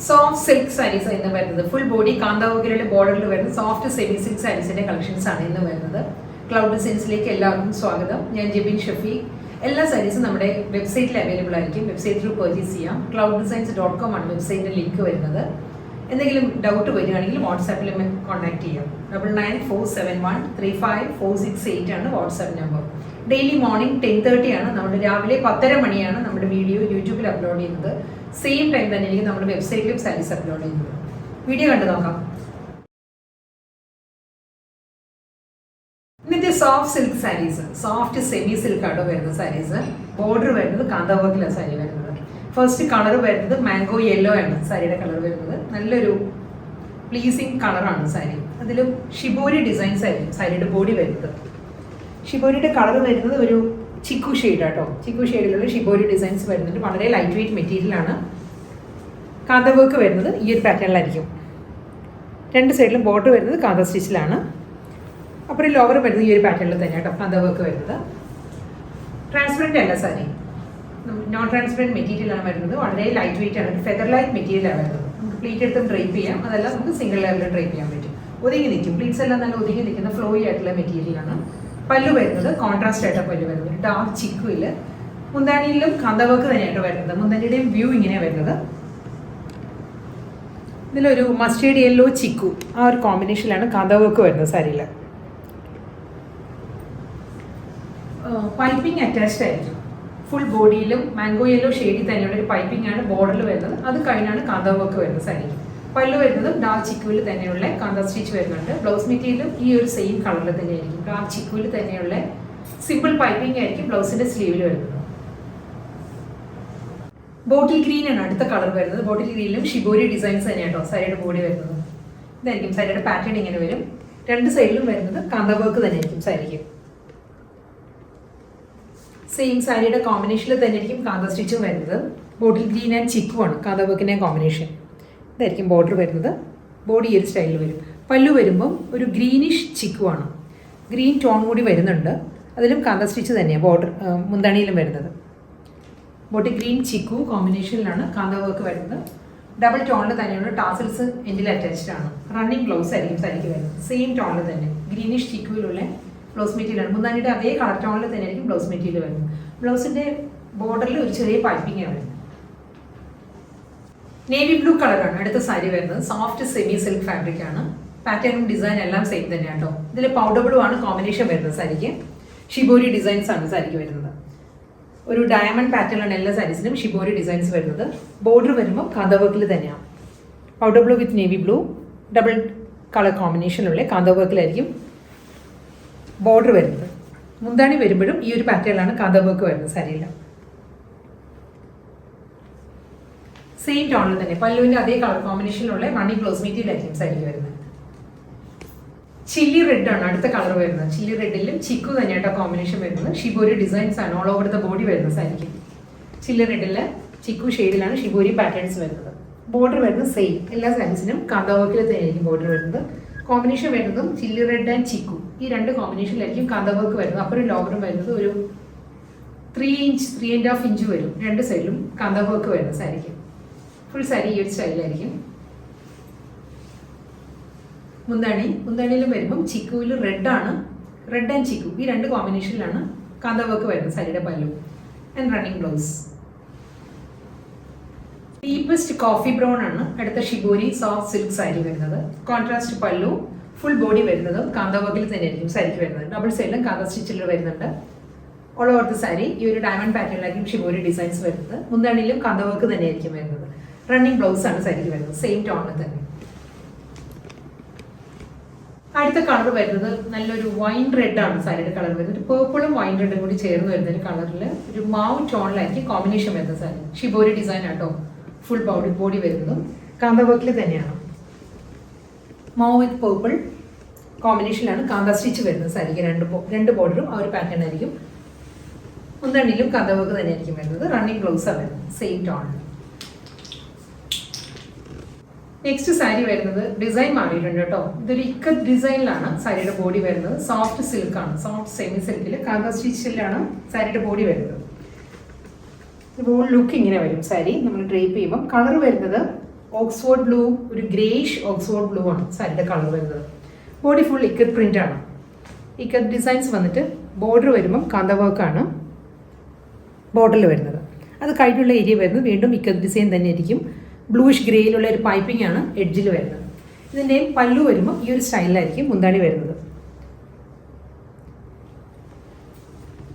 Soft silk sarees are in the full body Kantha border soft semi silk sarees collections are in the Cloud Designs like Swagadam, Jibin Shafi, Ella sarees on the website available website through purchase clouddesigns.com and website link and doubt to WhatsApp contact 9947135468 WhatsApp number. Daily morning 10:30 ആണ് നമ്മുടെ രാവിലെ 10:30 മണിയാണ് നമ്മുടെ video യൂട്യൂബിൽ upload ചെയ്യുന്നത്. Same time തന്നെയായിരിക്കും നമ്മുടെ വെബ്സൈറ്റിലും സാരീസ് അപ്ലോഡ് ചെയ്യുന്നത്. വീഡിയോ കണ്ടു നോക്കാം. ഇന്നത്തെ soft silk saris, soft semi silk ആണ് വരുന്ന സാരീസ്. ബോർഡർ വരുന്നത് കാന്ത വർക്കിലാണ് സാരി വരുന്നത്. ഫസ്റ്റ് കളർ വരുന്നത് മാംഗോ യെല്ലോ ആണ് സാരിയുടെ കളർ വരുന്നത്. നല്ലൊരു പ്ലീസിങ് കളറാണ് സാരി. അതിലും ഷിബോരി ഡിസൈൻസ് ആയിരിക്കും സാരിയുടെ ബോഡി വരുന്നത്. ഷിബോരിയുടെ കളർ വരുന്നത് ഒരു ചിക്കു ഷെയ്ഡ് ആട്ടോ. ചിക്കു ഷെയ്ഡിലുള്ള ഷിബോരി ഡിസൈൻസ് വരുന്നുണ്ട്. വളരെ ലൈറ്റ് വെയിറ്റ് മെറ്റീരിയലാണ്. കാന്ത വർക്ക് വരുന്നത് ഈ ഒരു പാറ്റേണിലായിരിക്കും. രണ്ട് സൈഡിലും ബോർഡർ വരുന്നത് കാന്ത സ്റ്റിച്ചിലാണ്. അപ്പോൾ ഈ ലോവർ വരുന്നത് ഈ ഒരു പാറ്റേണിൽ തന്നെ കേട്ടോ കാന്ത വർക്ക് വരുന്നത്. ട്രാൻസ്പെറൻറ്റ് അല്ല സാരി, നോൺ ട്രാൻസ്പെറൻറ്റ് മെറ്റീരിയലാണ് വരുന്നത്. വളരെ ലൈറ്റ് വെയിറ്റ് ആണ്. ഫെദർ ലൈറ്റ് മെറ്റീരിയലാണ് വരുന്നത്. നമുക്ക് പ്ലീറ്റ് എടുത്തും ഡ്രൈപ്പ് ചെയ്യാം. അതല്ല നമുക്ക് സിംഗിൾ ലെവലിൽ ഡ്രൈപ്പ് ചെയ്യാൻ പറ്റും. ഒതുങ്ങി നിൽക്കും. പ്ലീറ്റ്സ് എല്ലാം നല്ല ഒതുങ്ങി നിൽക്കുന്ന ഫ്ലോയി ആയിട്ടുള്ള മെറ്റീരിയലാണ്. പല്ലു വരുന്നത് കോൺട്രാസ്റ്റ് ആയിട്ട് പല്ലു വരുന്നത് ഡാർക്ക് ചിക്കുവിൽ. മുന്താണിയിലും കാന്ത വർക്ക് തന്നെയായിട്ട് വരുന്നത്. മുന്താണിയുടെയും വ്യൂ ഇങ്ങനെയാണ് വരുന്നത്. ഇതിലൊരു മസ്റ്റേർഡ് യെല്ലോ ചിക്കു ആ ഒരു കോമ്പിനേഷനിലാണ് കാന്ത വർക്ക് വരുന്നത് സാരിയിൽ. പൈപ്പിംഗ് അറ്റാച്ച്ഡ് ആയിരിക്കും. ഫുൾ ബോഡിയിലും മാംഗോ യെല്ലോ ഷെയ്ഡിൽ തന്നെയുള്ള ഒരു പൈപ്പിംഗ് ആണ് ബോർഡറിൽ വരുന്നത്. അത് കഴിഞ്ഞാണ് കാന്ത വർക്ക് വരുന്നത് സാരിക്ക്. പല്ലു വരുന്നത് ഡാർക്ക് ചിക്കുവിൽ തന്നെയുള്ള കാന്ത സ്റ്റിച്ച് വരുന്നുണ്ട്. ബ്ലൗസ് മെറ്റീരിയലും ഈ ഒരു സെയിം കളറിൽ തന്നെയായിരിക്കും. ഡാർക്ക് ചിക്കുവിൽ തന്നെയുള്ള സിമ്പിൾ പൈപ്പിംഗ് ആയിരിക്കും ബ്ലൗസിന്റെ സ്ലീവിൽ വരുന്നത്. ബോട്ടിൽ ഗ്രീൻ ആണ് അടുത്ത കളർ വരുന്നത്. ബോട്ടിൽ ഗ്രീനിലും ഷിബോരി ഡിസൈൻസ് തന്നെയാട്ടോ സാരിയുടെ ബോഡി വരുന്നത്. ഇതായിരിക്കും സാരിയുടെ പാറ്റേൺ ഇങ്ങനെ വരും. രണ്ട് സൈഡിലും വരുന്നത് കാന്ത വർക്ക് തന്നെയായിരിക്കും സാരിക്ക്. സെയിം സാരിയുടെ കോമ്പിനേഷനിൽ തന്നെയായിരിക്കും കാന്ത സ്റ്റിച്ചും വരുന്നത്. ബോട്ടിൽ ഗ്രീൻ ആൻഡ് ചിക്കുവാണ് കാന്ത വർക്കിൻ്റെ കോമ്പിനേഷൻ. ഇതായിരിക്കും ബോർഡർ വരുന്നത്. ബോഡി ഈ ഒരു സ്റ്റൈലിൽ വരും. പല്ലു വരുമ്പം ഒരു ഗ്രീനിഷ് ചിക്കുവാണ്. ഗ്രീൻ ടോൺ കൂടി വരുന്നുണ്ട്. അതിലും കാന്ത സ്റ്റിച്ച് തന്നെയാണ് ബോർഡർ മുന്താണിയിലും വരുന്നത്. ബോട്ടിൽ ഗ്രീൻ ചിക്കു കോമ്പിനേഷനിലാണ് കാന്ത വർക്ക് വരുന്നത്. ഡബിൾ ടോണിൽ തന്നെയുള്ള ടാസിൽസ് എൻഡിൽ അറ്റാച്ച്ഡ് ആണ്. റണ്ണിങ് ബ്ലൗസ് ആയിരിക്കും സാരിക്ക് വരുന്നത്. സെയിം ടോണിൽ തന്നെ ഗ്രീനിഷ് ചിക്കുവിലുള്ള ബ്ലൗസ് മെറ്റീരിയലാണ്. മുന്താണിയുടെ അതേ കളർ ടോണിൽ തന്നെയായിരിക്കും ബ്ലൗസ് മെറ്റീരിയൽ വരുന്നത്. ബ്ലൗസിൻ്റെ ബോർഡറിൽ ഒരു ചെറിയ പൈപ്പിംഗ് ആണ് വരുന്നത്. നേവി ബ്ലൂ കളറാണ് അടുത്ത സാരി വരുന്നത്. സോഫ്റ്റ് സെമി സിൽക്ക് ഫാബ്രിക് ആണ്. പാറ്റേണും ഡിസൈൻ എല്ലാം സെയിം തന്നെയാണ് കേട്ടോ. ഇതിൽ പൗഡർ ബ്ലൂ ആണ് കോമ്പിനേഷൻ വരുന്നത് സാരിക്ക്. ഷിബോരി ഡിസൈൻസ് ആണ് സാരിക്ക് വരുന്നത്. ഒരു ഡയമണ്ട് പാറ്റേണിലാണ് എല്ലാ സാരീസിലും ഷിബോരി ഡിസൈൻസ് വരുന്നത്. ബോർഡർ വരുമ്പോൾ കാന്ത വർക്കിൽ തന്നെയാണ്. Powder blue with navy blue double colour കോമ്പിനേഷനുള്ള കാന്ത വർക്കിലായിരിക്കും ബോർഡർ വരുന്നത്. മുന്താണി വരുമ്പോഴും ഈ ഒരു പാറ്റേണിലാണ് കാന്ത വർക്ക് വരുന്നത് സാരിയിൽ. സെയിം ടോണിൽ തന്നെ പല്ലുവിൻ്റെ അതേ കളർ കോമ്പിനേഷനിലുള്ള റണ്ണിങ് ബ്ലൗസ് മെറ്റീരിയലായിരിക്കും സാരിക്ക് വരുന്നത്. ചില്ലി റെഡ് ആണ് അടുത്ത കളർ വരുന്നത്. ചില്ലി റെഡിലും ചിക്കു തന്നെയായിട്ടോ കോമ്പിനേഷൻ വരുന്നത്. ഷിബോരി ഡിസൈൻസ് ആണ് ഓൾ ഓവർ ദ ബോഡി വരുന്നത് സാരിക്ക്. ചില്ലി റെഡിലെ ചിക്കു ഷെയ്ഡിലാണ് ഷിബോരി പാറ്റേൺസ് വരുന്നത്. ബോർഡർ വരുന്നത് സെയിം എല്ലാ സാരീസിനും കാന്ത വർക്കിൽ തന്നെയായിരിക്കും ബോർഡർ വരുന്നത്. കോമ്പിനേഷൻ വരുന്നതും ചില്ലി റെഡ് ആൻഡ് ചിക്കു ഈ രണ്ട് കോമ്പിനേഷനിലായിരിക്കും കാന്ത വർക്ക് വരുന്നത്. അപ്പറും ലോവറും വരുന്നത് ഒരു 3 ഇഞ്ച് 3.5 ഇഞ്ച് വരും. രണ്ട് സൈഡിലും കാന്ത വർക്ക് വരുന്നത് സാരിക്ക്. ഫുൾ സാരി ഈ ഒരു സ്റ്റൈലിലായിരിക്കും. മുന്താണിയിലും വരുമ്പം ചിക്കുവിൽ റെഡ് ആണ്. റെഡ് ആൻഡ് ചിക്കു ഈ രണ്ട് കോമ്പിനേഷനിലാണ് കാന്ത വർക്ക് വരുന്നത് സാരിയുടെ പല്ലു and running blouse. Deepest coffee brown ആണ് അടുത്ത ഷിബോരി സോഫ്റ്റ് സിൽക്ക് സാരി വരുന്നത്. കോൺട്രാസ്റ്റ് പല്ലു ഫുൾ ബോഡി വരുന്നതും കാന്ത വർക്കിൽ തന്നെയായിരിക്കും സാരിക്ക് വരുന്നത്. ഡബിൾ സൈഡിലും കാന്ത സ്റ്റിച്ചിൽ വരുന്നുണ്ട്. ഓൾ ഓവർ ദ സാരി ഈ ഒരു ഡയമണ്ട് പാറ്റേണിലായിരിക്കും ഷിബോരി ഡിസൈൻസ് വരുന്നത്. മുന്താണിയിലും കാന്ത വർക്ക് തന്നെയായിരിക്കും വരുന്നത്. റണ്ണിങ് ബ്ലൗസ് ആണ് സാരിക്ക് വരുന്നത്. സെയിം ടോണിൽ തന്നെ. അടുത്ത കളർ വരുന്നത് നല്ലൊരു വൈൻ റെഡ് ആണ് സാരിയുടെ കളർ വരുന്നത്. പേർപ്പിളും വൈൻ റെഡും കൂടി ചേർന്ന് വരുന്ന ഒരു കളറിൽ ഒരു മാവ് ടോണിലായിരിക്കും കോമ്പിനേഷൻ വരുന്നത് സാരി. ഷിബോരി ഡിസൈൻ ആട്ടോ. ഫുൾ ബോഡി വരുന്നതും കാന്ത വർക്കിൽ തന്നെയാണ്. മാവ് വിത്ത് പേർപ്പിൾ കോമ്പിനേഷനിലാണ് കാന്ത സ്റ്റിച്ച് വരുന്നത് സാരിക്ക്. രണ്ട് ബോർഡറും ആ ഒരു പാറ്റേൺ ആയിരിക്കും. മുന്താണിയിലും കാന്ത വർക്ക് തന്നെയായിരിക്കും വരുന്നത്. റണ്ണിങ് ബ്ലൗസാണ് വരുന്നത്. സെയിം ടോണിൽ. നെക്സ്റ്റ് സാരി വരുന്നത് ഡിസൈൻ മാറിയിട്ടുണ്ട് കേട്ടോ. ഇതൊരു ഇക്കത്ത് ഡിസൈനിലാണ് സാരിയുടെ ബോഡി വരുന്നത്. സോഫ്റ്റ് സിൽക്കാണ്. സോഫ്റ്റ് സെമി സിൽക്കിൽ കാന്ത സ്റ്റിച്ചിലാണ് സാരിയുടെ ബോഡി വരുന്നത്. ഇപ്പോൾ ലുക്ക് ഇങ്ങനെ വരും സാരി നമ്മൾ ഡ്രേപ്പ് ചെയ്യുമ്പോൾ. കളർ വരുന്നത് ഓക്സ്ഫോർഡ് ബ്ലൂ, ഒരു ഗ്രേഷ് ഓക്സ്ഫോർഡ് ബ്ലൂ ആണ് സാരിയുടെ കളർ വരുന്നത്. ബോഡി ഫുൾ ഇക്കത്ത് പ്രിന്റ് ആണ്. ഇക്കത്ത് ഡിസൈൻസ് വന്നിട്ട് ബോർഡർ വരുമ്പം കാന്ത വർക്കാണ് ബോർഡറിൽ വരുന്നത്. അത് കഴിഞ്ഞുള്ള ഏരിയ വരുന്നത് വീണ്ടും ഇക്കത്ത് ഡിസൈൻ തന്നെ ആയിരിക്കും. ബ്ലൂയിഷ് ഗ്രേയിലുള്ള ഒരു പൈപ്പിംഗ് ആണ് എഡ്ജിൽ വരുന്നത്. ഇതിൻ്റെയും പല്ലു വരുമ്പോൾ ഈ ഒരു സ്റ്റൈലിലായിരിക്കും മുന്താണി വരുന്നത്.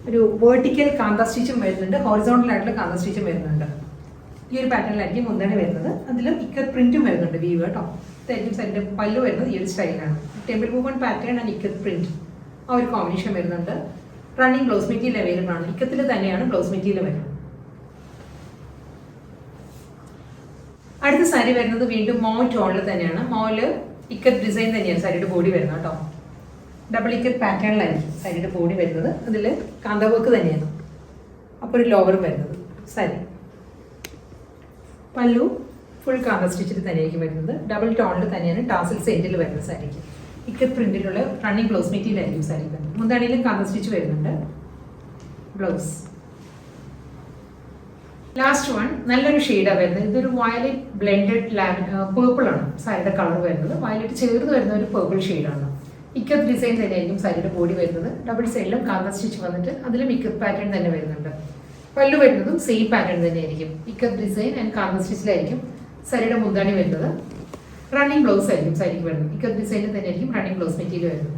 ഒരു വേർട്ടിക്കൽ കാന്ത സ്റ്റിച്ചും വരുന്നുണ്ട്, ഹോറിസോണ്ടൽ ആയിട്ടുള്ള കാന്ത സ്റ്റിച്ചും വരുന്നുണ്ട്. ഈ ഒരു പാറ്റേണിലായിരിക്കും മുന്താണി വരുന്നത്. അതിലും ഇക്കത്ത് പ്രിന്റും വരുന്നുണ്ട് വീവ് കേട്ടോ. ഇതായിരിക്കും സാരിൻ്റെ പല്ലു വരുന്നത് ഈ ഒരു സ്റ്റൈലാണ്. Temple movement pattern and ikat print ആ ഒരു കോമ്പിനേഷൻ വരുന്നുണ്ട്. റണ്ണിങ് ബ്ലൗസ് മെറ്റീരിയൽ അവൈലബിൾ ആണ്. ഇക്കത്തിൽ തന്നെയാണ് ബ്ലൗസ് മെറ്റീരിയൽ വരുന്നത്. അടുത്ത സാരി വരുന്നത് വീണ്ടും മോ ടോണിൽ തന്നെയാണ്. മോല് ഇക്കത്ത് ഡിസൈൻ തന്നെയാണ് സാരിയുടെ ബോഡി വരുന്നത് കേട്ടോ. ഡബിൾ ഇക്കത്ത് പാറ്റേണിലായിരിക്കും സാരിയുടെ ബോഡി വരുന്നത്. അതിൽ കാന്ത വർക്ക് തന്നെയാണ്. അപ്പോൾ ഒരു ലോവറും വരുന്നത് സാരി. പല്ലു ഫുൾ കാന്ത സ്റ്റിച്ചിൽ തന്നെയായിരിക്കും വരുന്നത്. ഡബിൾ ടോണിൽ തന്നെയാണ് ടാസിൽ സെൻറ്റിൽ വരുന്നത് സാരിക്ക്. ഇക്കത്ത് പ്രിന്റിലുള്ള റണ്ണിങ് ബ്ലൗസ് മെറ്റീരിയൽ ആയിരിക്കും സാരി വരുന്നത്. മുന്താണിയിലും കാന്ത സ്റ്റിച്ച് വരുന്നുണ്ട്. ബ്ലൗസ് ലാസ്റ്റ് വൺ നല്ലൊരു ഷെയ്ഡാണ് വരുന്നത്. ഇതൊരു വയലറ്റ് ബ്ലെൻഡഡ് പേർപ്പിൾ ആണ് സാരിയുടെ കളർ വരുന്നത്. വയലറ്റ് ചേർന്ന് വരുന്ന ഒരു പേർപ്പിൾ ഷെയ്ഡാണ്. ഇക്കത്ത് ഡിസൈൻ തന്നെയായിരിക്കും സാരിയുടെ ബോഡി വരുന്നത്. ഡബിൾ സൈഡിലും കാന്ത സ്റ്റിച്ച് വന്നിട്ട് അതിലും ഇക്കത്ത് പാറ്റേൺ തന്നെ വരുന്നുണ്ട്. പല്ലു വരുന്നതും സെയിം പാറ്റേൺ തന്നെയായിരിക്കും. ഇക്കത്ത് ഡിസൈൻ ആൻഡ് കാന്ത സ്റ്റിച്ചിലായിരിക്കും സാരിയുടെ മുന്താണി വരുന്നത്. റണ്ണിങ് ബ്ലൗസ് ആയിരിക്കും സാരിക്ക് വരുന്നത്. ഇക്കത്ത് ഡിസൈനിൽ തന്നെയായിരിക്കും റണ്ണിങ് ബ്ലൗസ് മെറ്റീരിയൽ വരുന്നത്.